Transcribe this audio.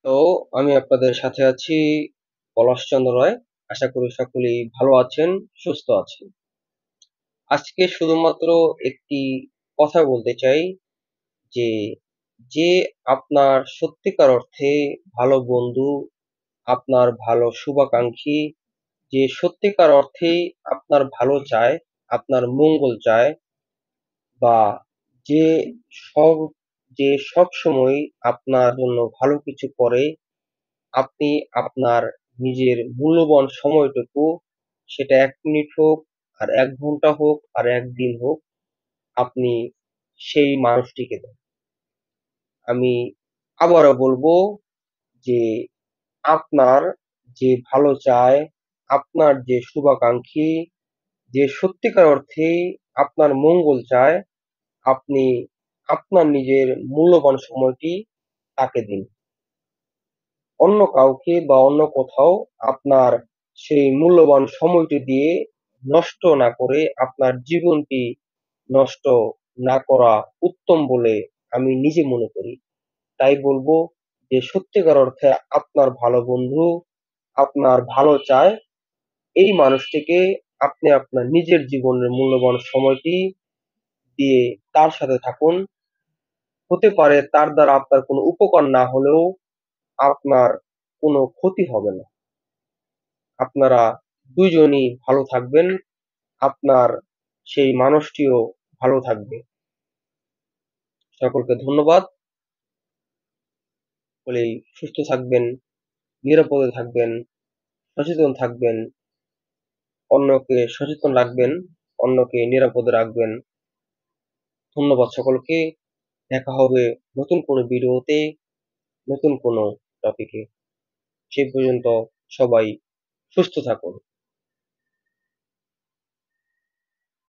তো আমি আপনাদের সাথে আছি পলাশচন্দ্র রায়। আশা করি সকলেই ভালো আছেন, সুস্থ আছেন। আজকে শুধুমাত্র একটি কথা বলতে চাই যে যে আপনার সত্যিকার অর্থে ভালো বন্ধু, আপনার ভালো শুভাকাঙ্ক্ষী, যে সত্যিকার অর্থেই আপনার ভালো চায়, আপনার মঙ্গল চায়, বা যে সব যে সবসময় আপনার জন্য ভালো কিছু করে, আপনি আপনার নিজের মূল্যবান সময়টুকু, সেটা ১ মিনিট হোক, আর ১ ঘন্টা হোক, আর ১ দিন হোক, আপনি সেই মানুষটিকে দেন। আমি আবারও বলবো যে আপনার যে ভালো চায়, আপনার যে শুভাকাঙ্ক্ষী, যে সত্যিকার অর্থেই আপনার মঙ্গল চায়, আপনি আপনার নিজের মূল্যবান সময়টি তাকে দিন। অন্য কাউকে বা অন্য কোথাও আপনার সেই মূল্যবান সময়টি দিয়ে নষ্ট না করে আপনার জীবনটি নষ্ট না করা উত্তম বলে আমি নিজে মনে করি। তাই বলবো যে সত্যিকার অর্থে আপনার ভালো বন্ধু, আপনার ভালো চায়, এই মানুষটিকে আপনি আপনার নিজের জীবনের মূল্যবান সময়টি দিয়ে তার সাথে থাকুন। হতে পারে তার দ্বারা আপনার কোনো উপকার না হলেও আপনার কোনো ক্ষতি হবে না। আপনারা ২ জনই ভালো থাকবেন, আপনার সেই মানুষটিও ভালো থাকবে। সকলকে ধন্যবাদ। সকলেই সুস্থ থাকবেন, নিরাপদে থাকবেন, সচেতন থাকবেন, অন্যকে সচেতন রাখবেন, অন্যকে নিরাপদে রাখবেন। ধন্যবাদ সকলকে। দেখা হবে নতুন কোনো ভিডিওতে, নতুন কোনো টপিকে। সেই পর্যন্ত সবাই সুস্থ থাকুন।